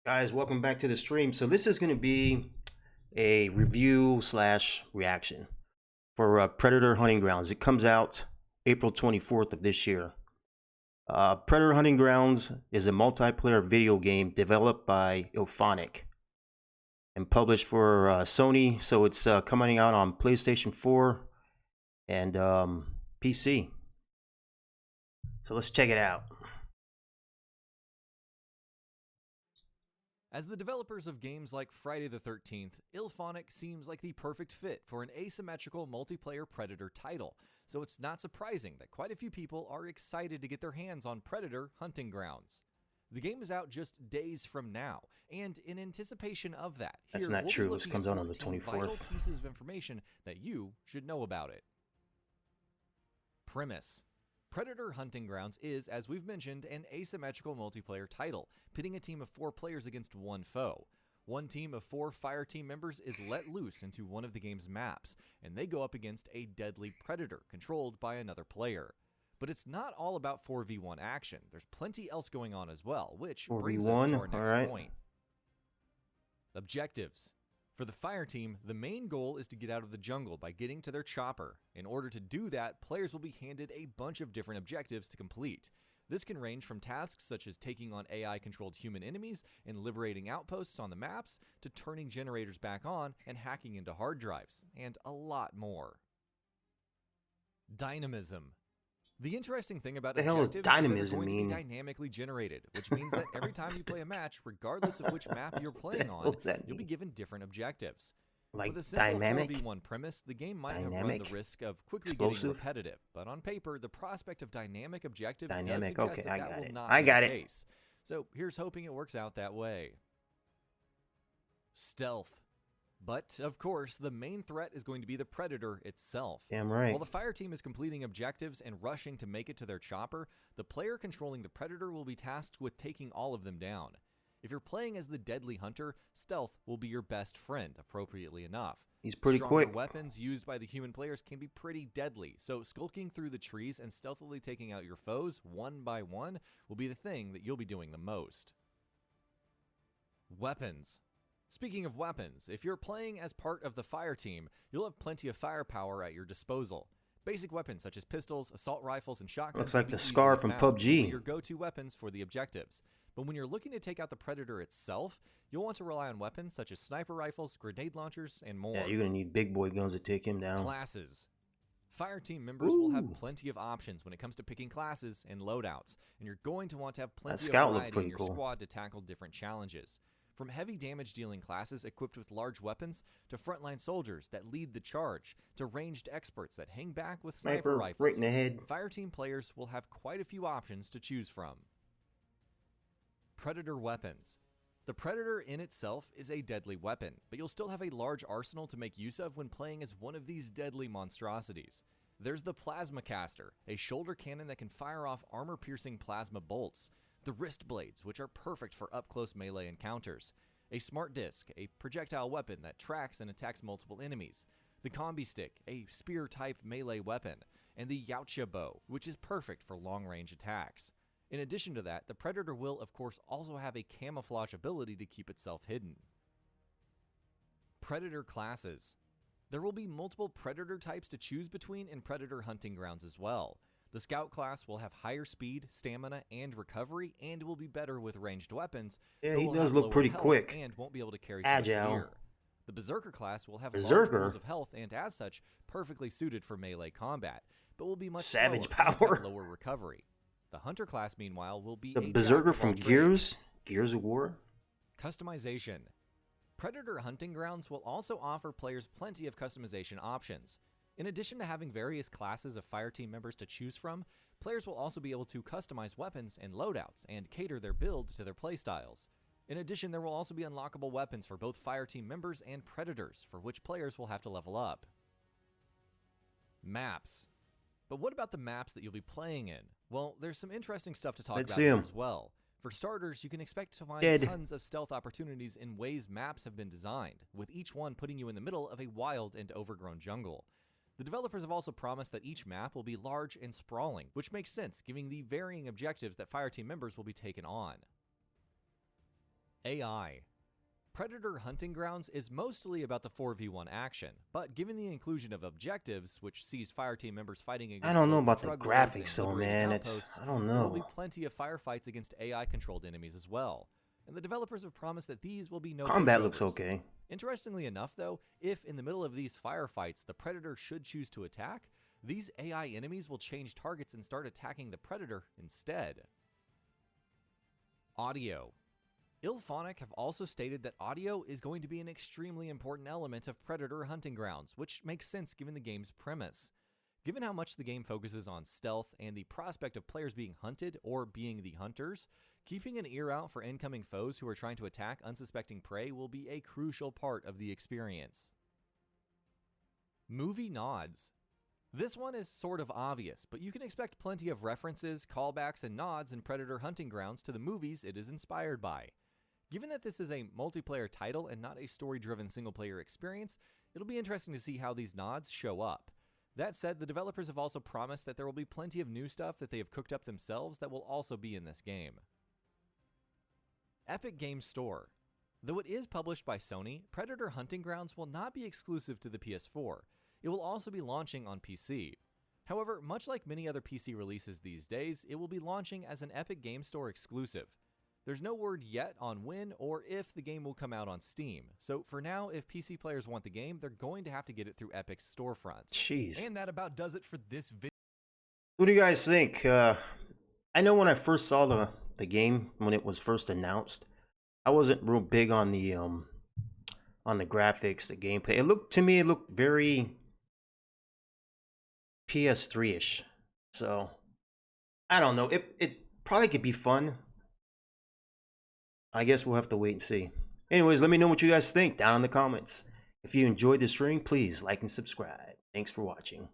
Guys, welcome back to the stream. So this is going to be a review slash reaction for Predator Hunting Grounds. It comes out April 24th of this year. Predator Hunting Grounds is a multiplayer video game developed by Ilphonic and published for Sony. So it's coming out on PlayStation 4 and PC. So let's check it out. As the developers of games like Friday the 13th, Ilphonic seems like the perfect fit for an asymmetrical multiplayer Predator title, so it's not surprising that quite a few people are excited to get their hands on Predator Hunting Grounds. The game is out just days from now, and in anticipation of that, That's not true. This comes out on the 24th. Vital pieces of information that you should know about it. Premise. Predator Hunting Grounds is, as we've mentioned, an asymmetrical multiplayer title, pitting a team of 4 players against one foe. One team of 4 fire team members is let loose into one of the game's maps, and they go up against a deadly predator controlled by another player. But it's not all about 4v1 action. There's plenty else going on as well, which brings us to our next point. Objectives. For the fire team, the main goal is to get out of the jungle by getting to their chopper. In order to do that, players will be handed a bunch of different objectives to complete. This can range from tasks such as taking on AI-controlled human enemies and liberating outposts on the maps, to turning generators back on and hacking into hard drives, and a lot more. Dynamism. The interesting thing about objectives is that they're going to be dynamically generated, which means that every time you play a match, regardless of which map you're playing on, you'll be given different objectives. Like with a simple dynamic 4v1 premise, the game might have run the risk of quickly getting repetitive, but on paper, the prospect of dynamic objectives does suggest that will not be the case. So here's hoping it works out that way. Stealth. But, of course, the main threat is going to be the Predator itself. Damn right. While the fire team is completing objectives and rushing to make it to their chopper, the player controlling the Predator will be tasked with taking all of them down. If you're playing as the deadly hunter, stealth will be your best friend, appropriately enough. He's pretty quick. Weapons used by the human players can be pretty deadly, so skulking through the trees and stealthily taking out your foes one by one will be the thing that you'll be doing the most. Weapons. Speaking of weapons, if you're playing as part of the fire team, you'll have plenty of firepower at your disposal. Basic weapons such as pistols, assault rifles, and shotguns looks like the Scar from PUBG. Your go-to weapons for the objectives. But when you're looking to take out the Predator itself, you'll want to rely on weapons such as sniper rifles, grenade launchers, and more. Yeah, you're gonna need big boy guns to take him down. Classes. Fire team members will have plenty of options when it comes to picking classes and loadouts, and you're going to want to have plenty of variety in your squad to tackle different challenges. From heavy damage-dealing classes equipped with large weapons, to frontline soldiers that lead the charge, to ranged experts that hang back with sniper rifles, right in the head. Fire team players will have quite a few options to choose from. Predator weapons. The Predator in itself is a deadly weapon, but you'll still have a large arsenal to make use of when playing as one of these deadly monstrosities. There's the Plasma Caster, a shoulder cannon that can fire off armor-piercing plasma bolts. The wrist blades, which are perfect for up-close melee encounters. A smart disc, a projectile weapon that tracks and attacks multiple enemies. The combi stick, a spear-type melee weapon. And the Yautja bow, which is perfect for long-range attacks. In addition to that, the Predator will, of course, also have a camouflage ability to keep itself hidden. Predator classes. There will be multiple Predator types to choose between in Predator Hunting Grounds as well. The Scout class will have higher speed, stamina, and recovery, and will be better with ranged weapons. Yeah, he does look pretty quick. And won't be able to carry agile. gear. The Berserker class will have large pools of health and, as such, perfectly suited for melee combat, but will be much savage slower power. And have lower recovery. The Hunter class, meanwhile, will be the Berserker from Gears of War. Customization. Predator Hunting Grounds will also offer players plenty of customization options. In addition to having various classes of fire team members to choose from, players will also be able to customize weapons and loadouts and cater their build to their playstyles. In addition, there will also be unlockable weapons for both fire team members and predators, for which players will have to level up. Maps. But what about the maps that you'll be playing in? Well, there's some interesting stuff to talk about here as well. For starters, you can expect to find tons of stealth opportunities in ways maps have been designed, with each one putting you in the middle of a wild and overgrown jungle. The developers have also promised that each map will be large and sprawling, which makes sense given the varying objectives that fire team members will be taken on. AI. Predator Hunting Grounds is mostly about the 4v1 action, but given the inclusion of objectives, which sees fireteam members fighting against I don't know local about the drug lords graphics and though, liberating man. outposts, I don't there will be know. plenty of firefights against AI-controlled enemies as well. And the developers have promised that these will be no Combat looks pushovers. okay. Interestingly enough, though, if in the middle of these firefights the Predator should choose to attack, these AI enemies will change targets and start attacking the Predator instead. Audio. IllFonic have also stated that audio is going to be an extremely important element of Predator Hunting Grounds, which makes sense given the game's premise. Given how much the game focuses on stealth and the prospect of players being hunted or being the hunters, keeping an ear out for incoming foes who are trying to attack unsuspecting prey will be a crucial part of the experience. Movie nods. This one is sort of obvious, but you can expect plenty of references, callbacks, and nods in Predator Hunting Grounds to the movies it is inspired by. Given that this is a multiplayer title and not a story-driven single-player experience, it'll be interesting to see how these nods show up. That said, the developers have also promised that there will be plenty of new stuff that they have cooked up themselves that will also be in this game. Epic Games Store. Though it is published by Sony, Predator Hunting Grounds will not be exclusive to the PS4. It will also be launching on PC. However, much like many other PC releases these days, it will be launching as an Epic Games Store exclusive. There's no word yet on when or if the game will come out on Steam, so for now, if PC players want the game, they're going to have to get it through Epic's storefront. Jeez. And that about does it for this video. What do you guys think? I know when I first saw the game, when it was first announced, I wasn't real big on the graphics, the gameplay. It looked very PS3-ish. So I don't know. It probably could be fun. I guess we'll have to wait and see. Anyways, let me know what you guys think down in the comments. If you enjoyed this stream, please like and subscribe. Thanks for watching.